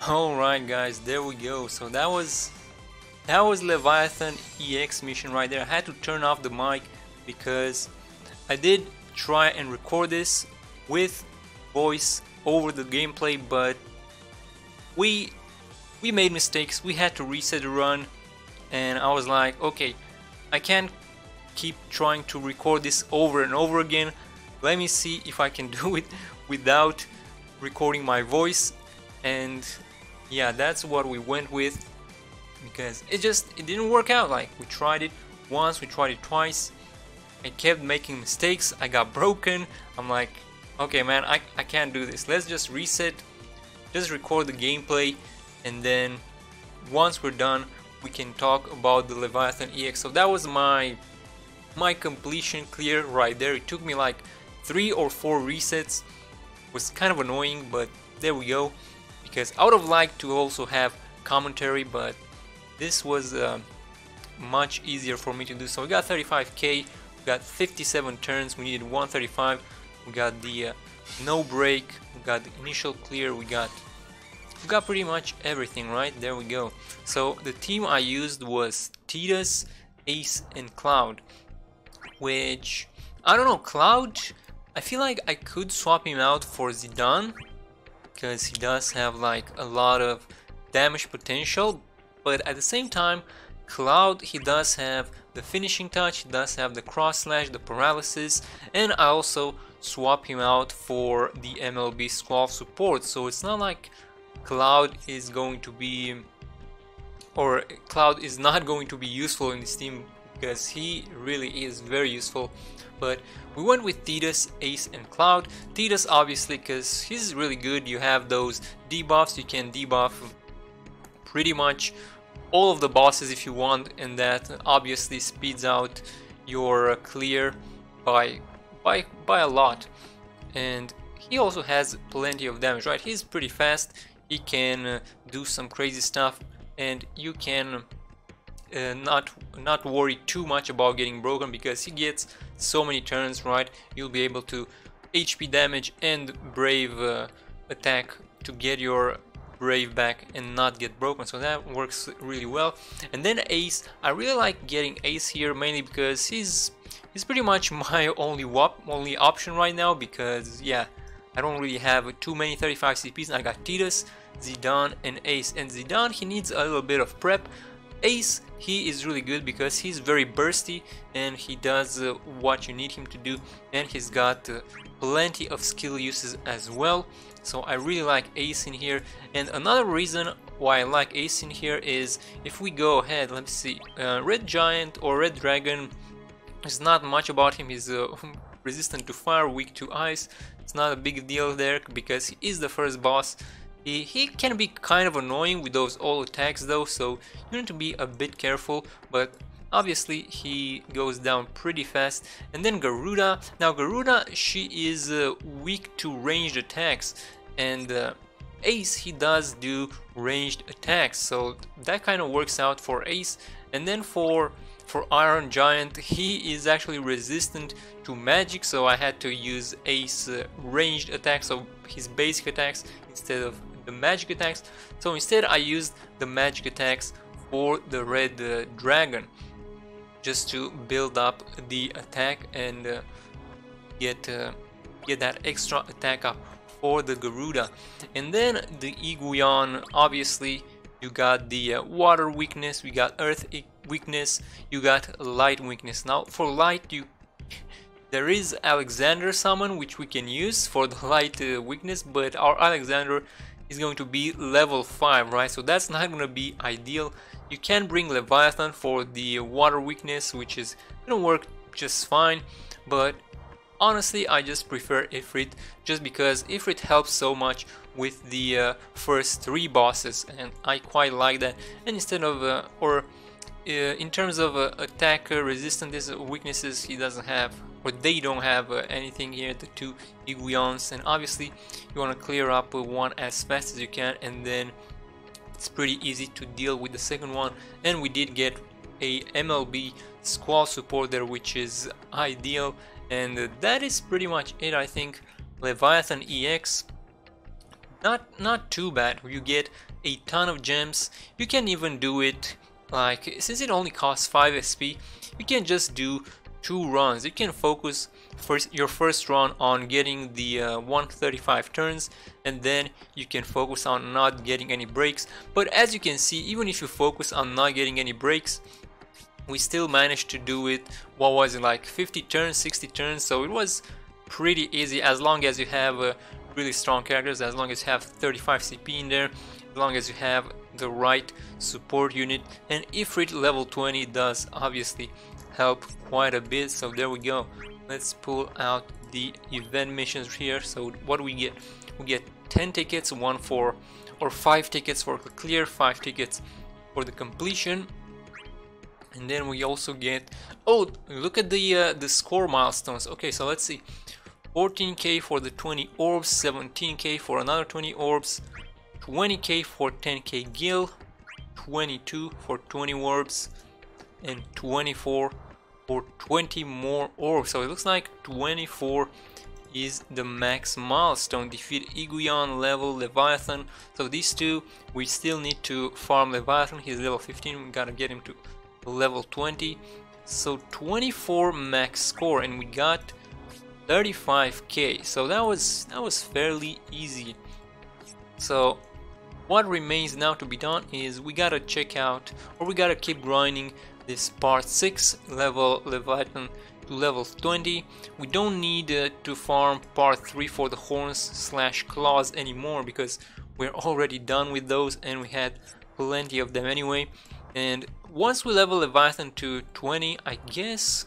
Alright guys, there we go. So that was Leviathan EX mission right there. I had to turn off the mic because I did try and record this with voice over the gameplay, but we made mistakes. We had to reset the run, and I was like, okay, I can't keep trying to record this over and over again. Let me see if I can do it without recording my voice, and yeah, that's what we went with, because it didn't work out. Like, we tried it once, we tried it twice, I kept making mistakes, I got broken. I'm like, okay man, I can't do this, let's just reset, just record the gameplay, and then once we're done we can talk about the Leviathan EX. So that was my completion clear right there. It took me like 3 or 4 resets, was kind of annoying, but there we go, because I would have liked to also have commentary, but this was much easier for me to do. So we got 35k, we got 57 turns, we needed 135, we got the no break, we got the initial clear, we got pretty much everything. Right there we go. So the team I used was Tidus, Ace and Cloud, which I don't know, Cloud, I feel like I could swap him out for Zidane, because he does have like a lot of damage potential, but at the same time Cloud, he does have the finishing touch, he does have the cross slash, the paralysis, and I also swap him out for the MLB Squall support. So it's not like Cloud is going to be, or Cloud is not going to be useful in this team, because he really is very useful. But we went with Tidus, Ace and Cloud. Tidus obviously because he's really good, you have those debuffs, you can debuff pretty much all of the bosses if you want, and that obviously speeds out your clear by a lot. And he also has plenty of damage, right? He's pretty fast, he can do some crazy stuff, and you can not worry too much about getting broken, because he gets so many turns, right? You'll be able to HP damage and brave attack to get your brave back and not get broken, so that works really well. And then Ace, I really like getting Ace here, mainly because he's pretty much my only option right now, because yeah, I don't really have too many 35 CPs, and I got Tidus, Zidane and Ace. And Zidane, he needs a little bit of prep. Ace, he is really good because he's very bursty and he does what you need him to do, and he's got plenty of skill uses as well. So I really like Ace in here. And another reason why I like Ace in here is, if we go ahead, let's see, Red Giant or Red Dragon, there's not much about him. He's resistant to fire, weak to ice. It's not a big deal there because he is the first boss. He can be kind of annoying with those all attacks though, so you need to be a bit careful, but obviously he goes down pretty fast. And then Garuda. Now Garuda, she is weak to ranged attacks, and Ace, he does do ranged attacks, so that kind of works out for Ace. And then for Iron Giant, he is actually resistant to magic, so I had to use Ace ranged attacks, so his basic attacks instead of the magic attacks. So instead I used the magic attacks for the Red Dragon, just to build up the attack and get that extra attack up for the Garuda. And then the Iguion, obviously you got the water weakness, we got earth weakness, you got light weakness. Now for light, there is Alexander summon which we can use for the light weakness, but our Alexander is going to be level 5, right? So that's not going to be ideal. You can bring Leviathan for the water weakness, which is going to work just fine, but honestly I just prefer Ifrit, just because Ifrit helps so much with the first 3 bosses, and I quite like that. And instead of in terms of attack resistance weaknesses, he doesn't have, or they don't have anything here, the 2 Iguions. And obviously you want to clear up one as fast as you can, and then it's pretty easy to deal with the second one. And we did get a MLB Squall support there, which is ideal. And that is pretty much it, I think. Leviathan EX, not too bad. You get a ton of gems. You can even do it, like, since it only costs 5 SP, you can just do 2 runs. You can focus your first run on getting the 135 turns, and then you can focus on not getting any breaks. But as you can see, even if you focus on not getting any breaks, we still managed to do it, what was it, like 50 turns, 60 turns, so it was pretty easy as long as you have really strong characters as long as you have 35 CP in there, as long as you have the right support unit. And Ifrit level 20 does obviously help quite a bit. So there we go. Let's pull out the event missions here. So what do we get? We get 10 tickets, 5 tickets for the clear, 5 tickets for the completion. And then we also get, oh, look at the score milestones. Okay, so let's see. 14k for the 20 orbs, 17k for another 20 orbs, 20k for 10k gil, 22 for 20 orbs, and 24 for 20 more orbs. So it looks like 24 is the max milestone. Defeat Iguion, level Leviathan. So these two, we still need to farm Leviathan. He's level 15, we gotta get him to level 20. So 24 max score, and we got 35k. So that was fairly easy. So what remains now to be done is we gotta check out, or we gotta keep grinding this part 6 level Leviathan to level 20. We don't need to farm part 3 for the horns / claws anymore, because we're already done with those and we had plenty of them anyway. And once we level Leviathan to 20, I guess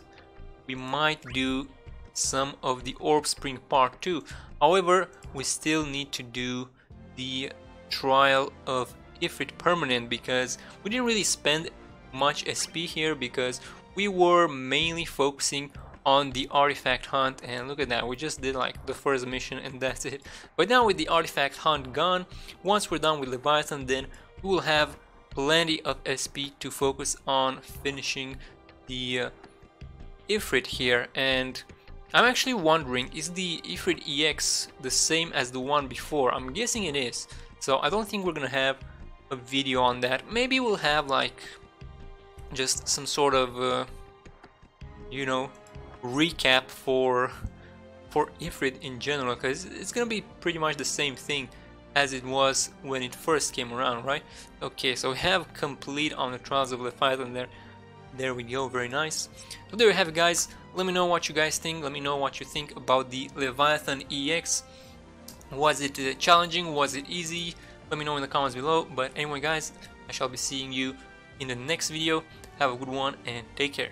we might do some of the Orb Spring part 2. However, we still need to do the trial of Ifrit permanent, because we didn't really spend much SP here because we were mainly focusing on the artifact hunt. And look at that, we just did like the first mission and that's it. But now with the artifact hunt gone, once we're done with Leviathan, then we will have plenty of SP to focus on finishing the Ifrit here. And I'm actually wondering, is the Ifrit EX the same as the one before? I'm guessing it is. So I don't think we're gonna have a video on that. Maybe we'll have like just some sort of you know, recap for Ifrit in general, because it's gonna be pretty much the same thing as it was when it first came around, right? Okay, so we have complete on the Trials of Leviathan there we go, very nice. So there you have it, guys. Let me know what you guys think. Let me know what you think about the Leviathan EX. Was it challenging? Was it easy? Let me know in the comments below. But anyway, guys, I shall be seeing you in the next video. Have a good one and take care.